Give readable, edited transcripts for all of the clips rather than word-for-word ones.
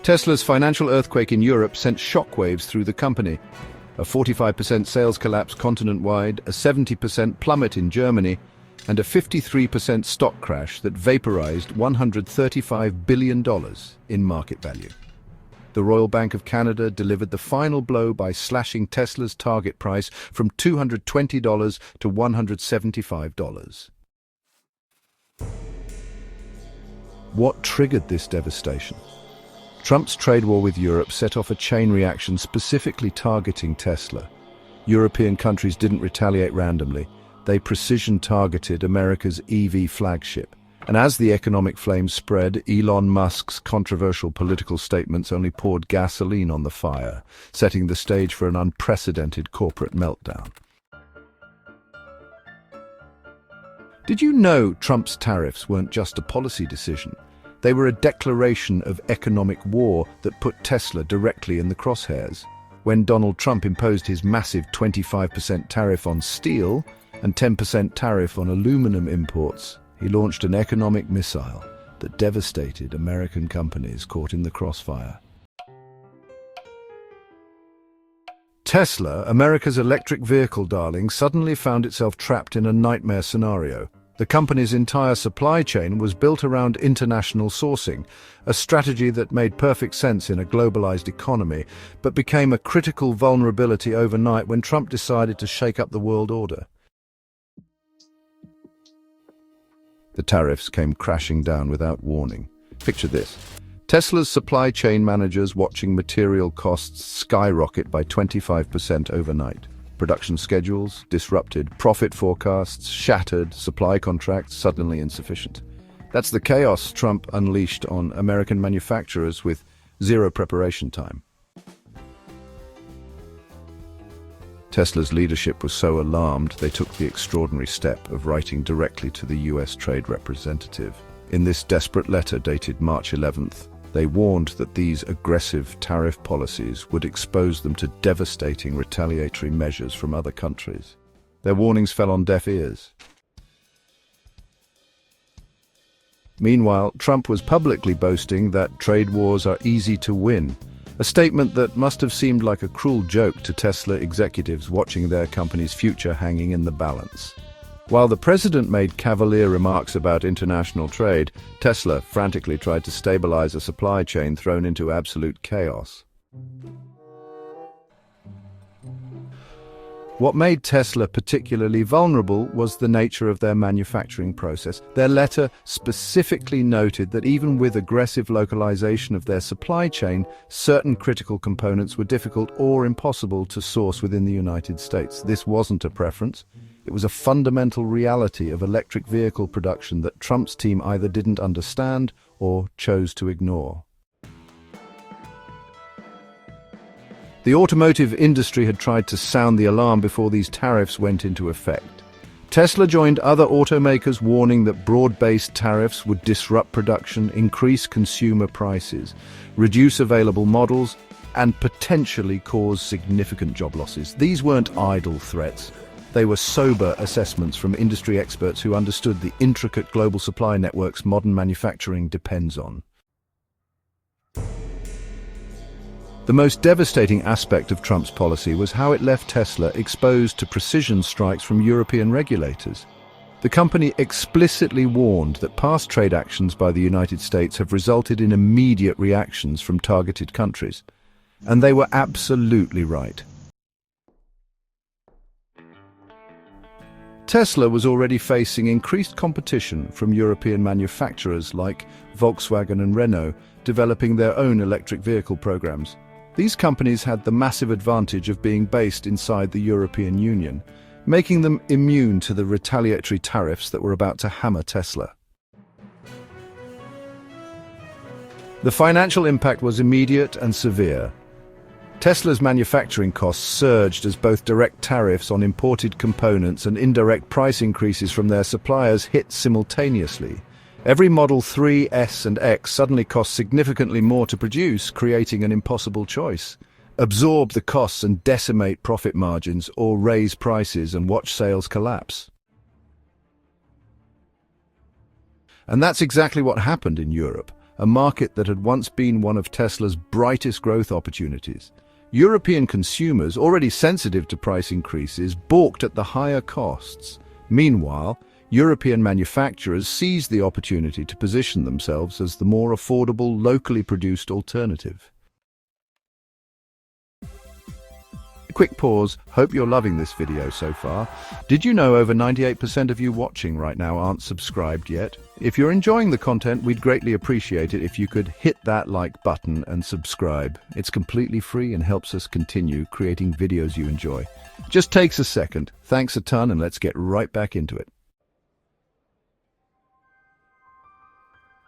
Tesla's financial earthquake in Europe sent shockwaves through the company. A 45% sales collapse continent-wide, a 70% plummet in Germany, and a 53% stock crash that vaporized $135 billion in market value. The Royal Bank of Canada delivered the final blow by slashing Tesla's target price from $220 to $175. What triggered this devastation? Trump's trade war with Europe set off a chain reaction specifically targeting Tesla. European countries didn't retaliate randomly. They precision-targeted America's EV flagship. And as the economic flames spread, Elon Musk's controversial political statements only poured gasoline on the fire, setting the stage for an unprecedented corporate meltdown. Did you know Trump's tariffs weren't just a policy decision? They were a declaration of economic war that put Tesla directly in the crosshairs. When Donald Trump imposed his massive 25% tariff on steel and 10% tariff on aluminum imports, he launched an economic missile that devastated American companies caught in the crossfire. Tesla, America's electric vehicle darling, suddenly found itself trapped in a nightmare scenario. The company's entire supply chain was built around international sourcing, a strategy that made perfect sense in a globalized economy, but became a critical vulnerability overnight when Trump decided to shake up the world order. The tariffs came crashing down without warning. Picture this. Tesla's supply chain managers watching material costs skyrocket by 25% overnight. Production schedules disrupted, profit forecasts shattered, supply contracts suddenly insufficient. That's the chaos Trump unleashed on American manufacturers with zero preparation time. Tesla's leadership was so alarmed they took the extraordinary step of writing directly to the US Trade Representative. In this desperate letter dated March 11th, they warned that these aggressive tariff policies would expose them to devastating retaliatory measures from other countries. Their warnings fell on deaf ears. Meanwhile, Trump was publicly boasting that trade wars are easy to win, a statement that must have seemed like a cruel joke to Tesla executives watching their company's future hanging in the balance. While the president made cavalier remarks about international trade, Tesla frantically tried to stabilize a supply chain thrown into absolute chaos. What made Tesla particularly vulnerable was the nature of their manufacturing process. Their letter specifically noted that even with aggressive localization of their supply chain, certain critical components were difficult or impossible to source within the United States. This wasn't a preference. It was a fundamental reality of electric vehicle production that Trump's team either didn't understand or chose to ignore. The automotive industry had tried to sound the alarm before these tariffs went into effect. Tesla joined other automakers warning that broad-based tariffs would disrupt production, increase consumer prices, reduce available models, and potentially cause significant job losses. These weren't idle threats. They were sober assessments from industry experts who understood the intricate global supply networks modern manufacturing depends on. The most devastating aspect of Trump's policy was how it left Tesla exposed to precision strikes from European regulators. The company explicitly warned that past trade actions by the United States have resulted in immediate reactions from targeted countries. And they were absolutely right. Tesla was already facing increased competition from European manufacturers like Volkswagen and Renault, developing their own electric vehicle programs. These companies had the massive advantage of being based inside the European Union, making them immune to the retaliatory tariffs that were about to hammer Tesla. The financial impact was immediate and severe. Tesla's manufacturing costs surged as both direct tariffs on imported components and indirect price increases from their suppliers hit simultaneously. Every Model 3, S, and X suddenly cost significantly more to produce, creating an impossible choice. Absorb the costs and decimate profit margins, or raise prices and watch sales collapse. And that's exactly what happened in Europe. a market that had once been one of Tesla's brightest growth opportunities. European consumers, already sensitive to price increases, balked at the higher costs. Meanwhile, European manufacturers seized the opportunity to position themselves as the more affordable, locally produced alternative. A quick pause. Hope you're loving this video so far. Did you know over 98% of you watching right now aren't subscribed yet? If you're enjoying the content, we'd greatly appreciate it if you could hit that like button and subscribe. It's completely free and helps us continue creating videos you enjoy. Just takes a second. Thanks a ton, and let's get right back into it.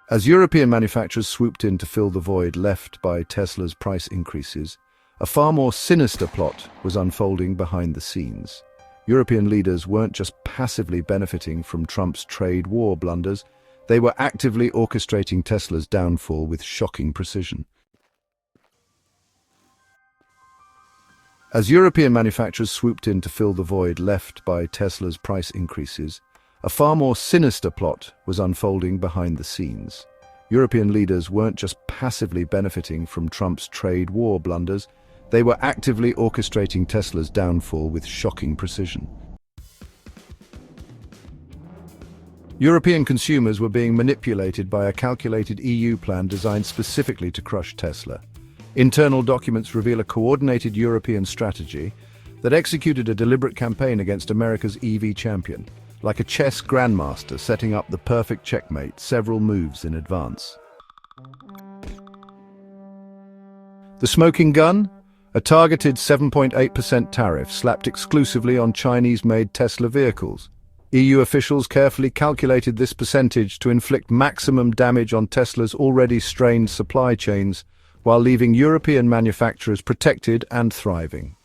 As European manufacturers swooped in to fill the void left by Tesla's price increases, a far more sinister plot was unfolding behind the scenes. European leaders weren't just passively benefiting from Trump's trade war blunders, they were actively orchestrating Tesla's downfall with shocking precision. As European manufacturers swooped in to fill the void left by Tesla's price increases, a far more sinister plot was unfolding behind the scenes. European leaders weren't just passively benefiting from Trump's trade war blunders, they were actively orchestrating Tesla's downfall with shocking precision. European consumers were being manipulated by a calculated EU plan designed specifically to crush Tesla. Internal documents reveal a coordinated European strategy that executed a deliberate campaign against America's EV champion, like a chess grandmaster setting up the perfect checkmate several moves in advance. The smoking gun? A targeted 7.8% tariff slapped exclusively on Chinese-made Tesla vehicles. EU officials carefully calculated this percentage to inflict maximum damage on Tesla's already strained supply chains, while leaving European manufacturers protected and thriving.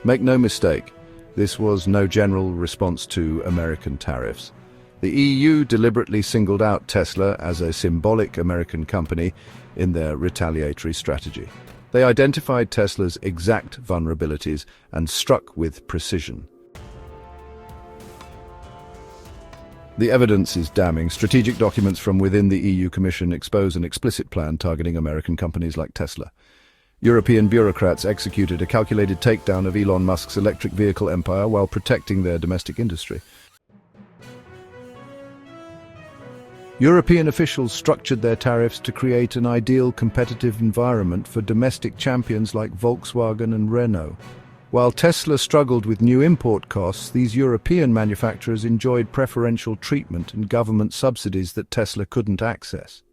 Make no mistake, this was no general response to American tariffs. The EU deliberately singled out Tesla as a symbolic American company in their retaliatory strategy. They identified Tesla's exact vulnerabilities and struck with precision. The evidence is damning. Strategic documents from within the EU Commission expose an explicit plan targeting American companies like Tesla. European bureaucrats executed a calculated takedown of Elon Musk's electric vehicle empire while protecting their domestic industry. European officials structured their tariffs to create an ideal competitive environment for domestic champions like Volkswagen and Renault. While Tesla struggled with new import costs, these European manufacturers enjoyed preferential treatment and government subsidies that Tesla couldn't access.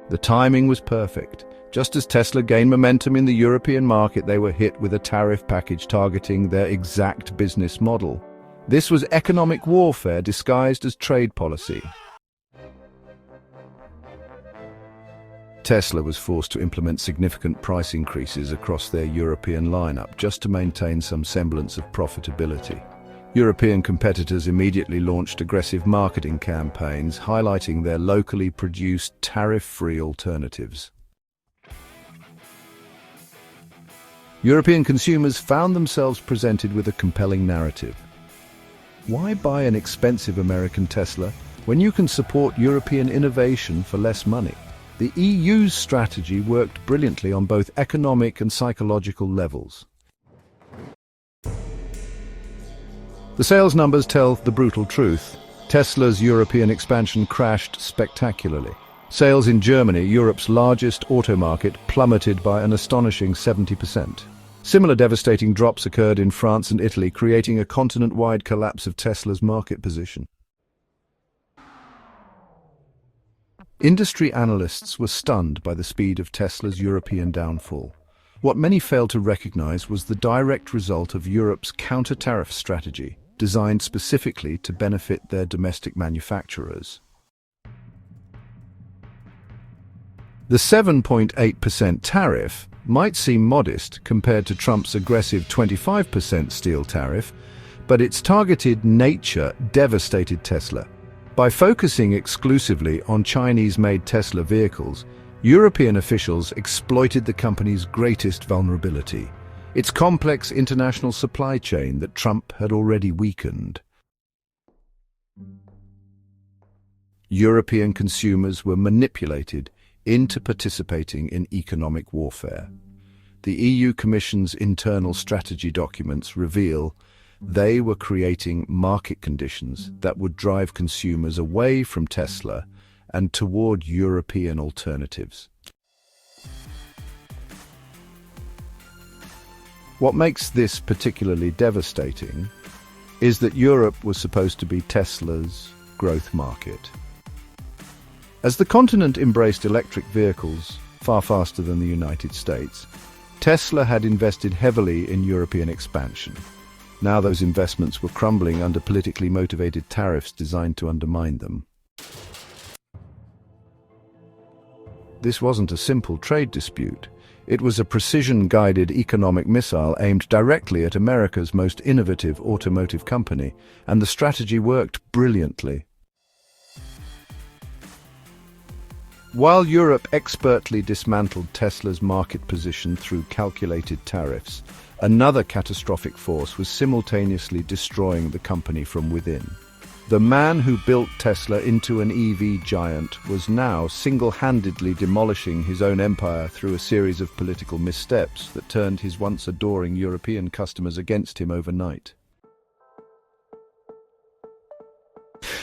The timing was perfect. Just as Tesla gained momentum in the European market, they were hit with a tariff package targeting their exact business model. This was economic warfare disguised as trade policy. Tesla was forced to implement significant price increases across their European lineup just to maintain some semblance of profitability. European competitors immediately launched aggressive marketing campaigns highlighting their locally produced tariff-free alternatives. European consumers found themselves presented with a compelling narrative. Why buy an expensive American Tesla when you can support European innovation for less money? The EU's strategy worked brilliantly on both economic and psychological levels. The sales numbers tell the brutal truth. Tesla's European expansion crashed spectacularly. Sales in Germany, Europe's largest auto market, plummeted by an astonishing 70%. Similar devastating drops occurred in France and Italy, creating a continent-wide collapse of Tesla's market position. Industry analysts were stunned by the speed of Tesla's European downfall. What many failed to recognize was the direct result of Europe's counter-tariff strategy, designed specifically to benefit their domestic manufacturers. The 7.8% tariff might seem modest compared to Trump's aggressive 25% steel tariff, but its targeted nature devastated Tesla. By focusing exclusively on Chinese-made Tesla vehicles, European officials exploited the company's greatest vulnerability, its complex international supply chain that Trump had already weakened. European consumers were manipulated into participating in economic warfare. The EU Commission's internal strategy documents reveal they were creating market conditions that would drive consumers away from Tesla and toward European alternatives. What makes this particularly devastating is that Europe was supposed to be Tesla's growth market. As the continent embraced electric vehicles far faster than the United States, Tesla had invested heavily in European expansion. Now those investments were crumbling under politically motivated tariffs designed to undermine them. This wasn't a simple trade dispute. It was a precision-guided economic missile aimed directly at America's most innovative automotive company, and the strategy worked brilliantly. While Europe expertly dismantled Tesla's market position through calculated tariffs, another catastrophic force was simultaneously destroying the company from within. The man who built Tesla into an EV giant was now single-handedly demolishing his own empire through a series of political missteps that turned his once adoring European customers against him overnight.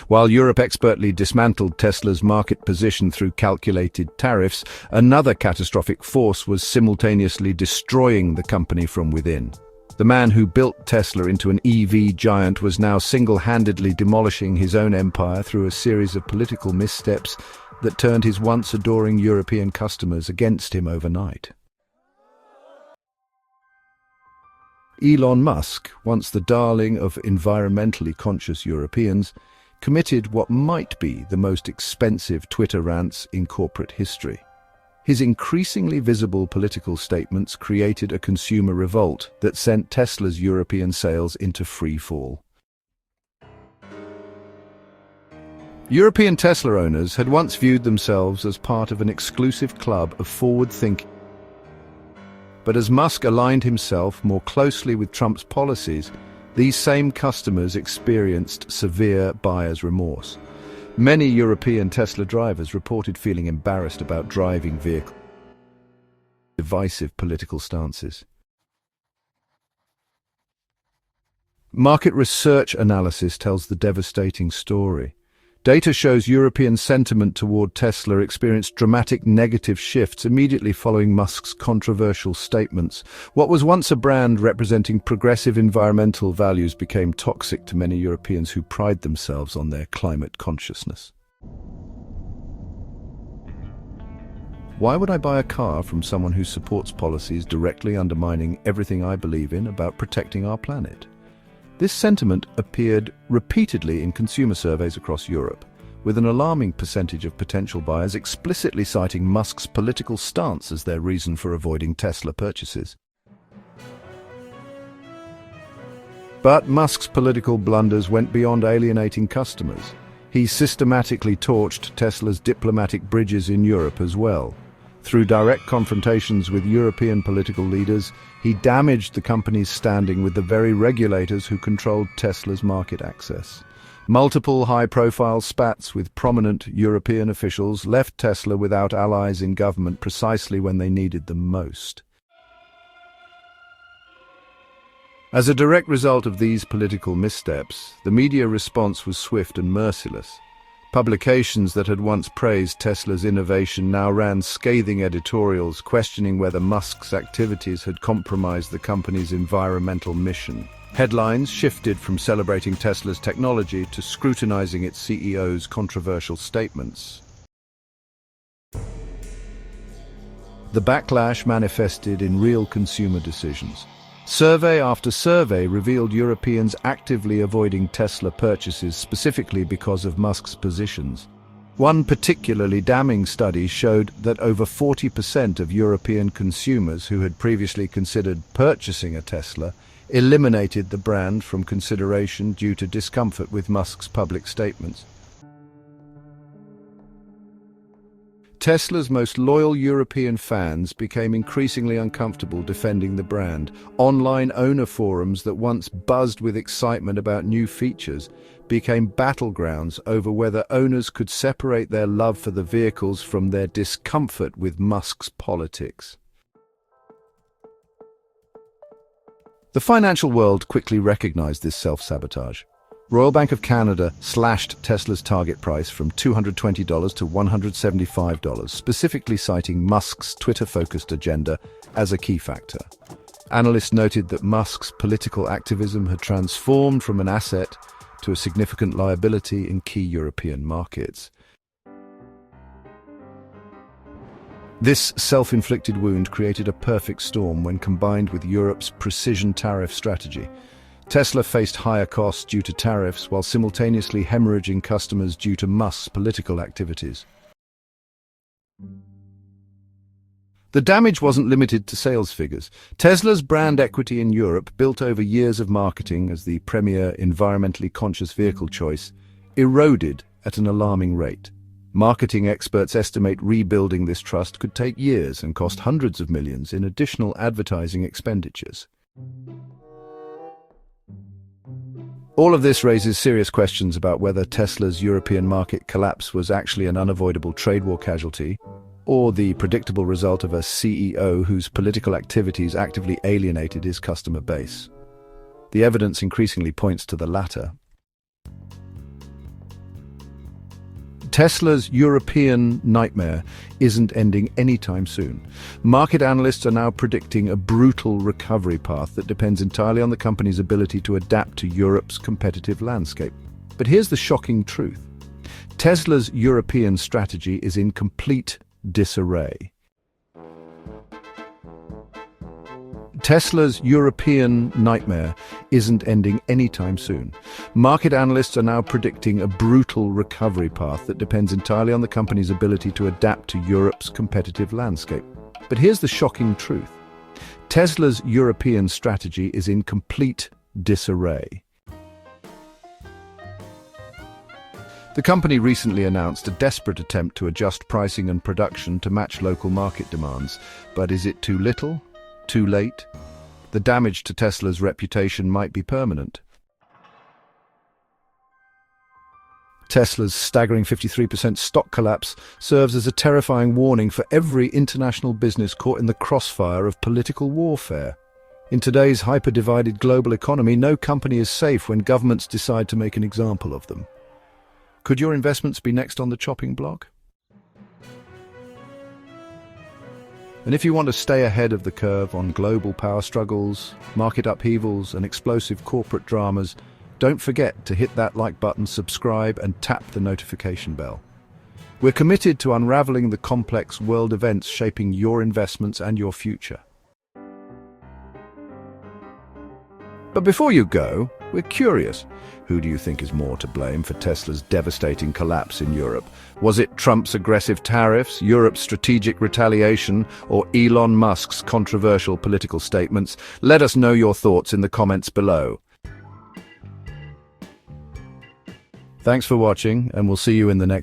While Europe expertly dismantled Tesla's market position through calculated tariffs, another catastrophic force was simultaneously destroying the company from within. The man who built Tesla into an EV giant was now single-handedly demolishing his own empire through a series of political missteps that turned his once adoring European customers against him overnight. Elon Musk, once the darling of environmentally conscious Europeans, committed what might be the most expensive Twitter rants in corporate history. His increasingly visible political statements created a consumer revolt that sent Tesla's European sales into free fall. European Tesla owners had once viewed themselves as part of an exclusive club of forward-thinking. But as Musk aligned himself more closely with Trump's policies, these same customers experienced severe buyer's remorse. Many European Tesla drivers reported feeling embarrassed about driving vehicles with divisive political stances. Market research analysis tells the devastating story. Data shows European sentiment toward Tesla experienced dramatic negative shifts immediately following Musk's controversial statements. What was once a brand representing progressive environmental values became toxic to many Europeans who pride themselves on their climate consciousness. Why would I buy a car from someone who supports policies directly undermining everything I believe in about protecting our planet? This sentiment appeared repeatedly in consumer surveys across Europe, with an alarming percentage of potential buyers explicitly citing Musk's political stance as their reason for avoiding Tesla purchases. But Musk's political blunders went beyond alienating customers. He systematically torched Tesla's diplomatic bridges in Europe as well. Through direct confrontations with European political leaders, he damaged the company's standing with the very regulators who controlled Tesla's market access. Multiple high-profile spats with prominent European officials left Tesla without allies in government precisely when they needed them most. As a direct result of these political missteps, the media response was swift and merciless. Publications that had once praised Tesla's innovation now ran scathing editorials questioning whether Musk's activities had compromised the company's environmental mission. Headlines shifted from celebrating Tesla's technology to scrutinizing its CEO's controversial statements. The backlash manifested in real consumer decisions. Survey after survey revealed Europeans actively avoiding Tesla purchases specifically because of Musk's positions. One particularly damning study showed that over 40% of European consumers who had previously considered purchasing a Tesla eliminated the brand from consideration due to discomfort with Musk's public statements. Tesla's most loyal European fans became increasingly uncomfortable defending the brand. Online owner forums that once buzzed with excitement about new features became battlegrounds over whether owners could separate their love for the vehicles from their discomfort with Musk's politics. The financial world quickly recognized this self-sabotage. Royal Bank of Canada slashed Tesla's target price from $220 to $175, specifically citing Musk's Twitter-focused agenda as a key factor. Analysts noted that Musk's political activism had transformed from an asset to a significant liability in key European markets. This self-inflicted wound created a perfect storm when combined with Europe's precision tariff strategy. Tesla faced higher costs due to tariffs while simultaneously hemorrhaging customers due to Musk's political activities. The damage wasn't limited to sales figures. Tesla's brand equity in Europe, built over years of marketing as the premier environmentally conscious vehicle choice, eroded at an alarming rate. Marketing experts estimate rebuilding this trust could take years and cost hundreds of millions in additional advertising expenditures. All of this raises serious questions about whether Tesla's European market collapse was actually an unavoidable trade war casualty, or the predictable result of a CEO whose political activities actively alienated his customer base. The evidence increasingly points to the latter. Tesla's European nightmare isn't ending anytime soon. Market analysts are now predicting a brutal recovery path that depends entirely on the company's ability to adapt to Europe's competitive landscape. But here's the shocking truth. Tesla's European strategy is in complete disarray. Tesla's European nightmare isn't ending anytime soon. Market analysts are now predicting a brutal recovery path that depends entirely on the company's ability to adapt to Europe's competitive landscape. But here's the shocking truth. Tesla's European strategy is in complete disarray. The company recently announced a desperate attempt to adjust pricing and production to match local market demands. But is it too little? Too late? The damage to Tesla's reputation might be permanent. Tesla's staggering 53% stock collapse serves as a terrifying warning for every international business caught in the crossfire of political warfare. In today's hyper-divided global economy, no company is safe when governments decide to make an example of them. Could your investments be next on the chopping block? And if you want to stay ahead of the curve on global power struggles, market upheavals, and explosive corporate dramas, don't forget to hit that like button, subscribe, and tap the notification bell. We're committed to unraveling the complex world events shaping your investments and your future. But before you go, we're curious. Who do you think is more to blame for Tesla's devastating collapse in Europe? Was it Trump's aggressive tariffs, Europe's strategic retaliation, or Elon Musk's controversial political statements? Let us know your thoughts in the comments below. Thanks for watching, and we'll see you in the next video.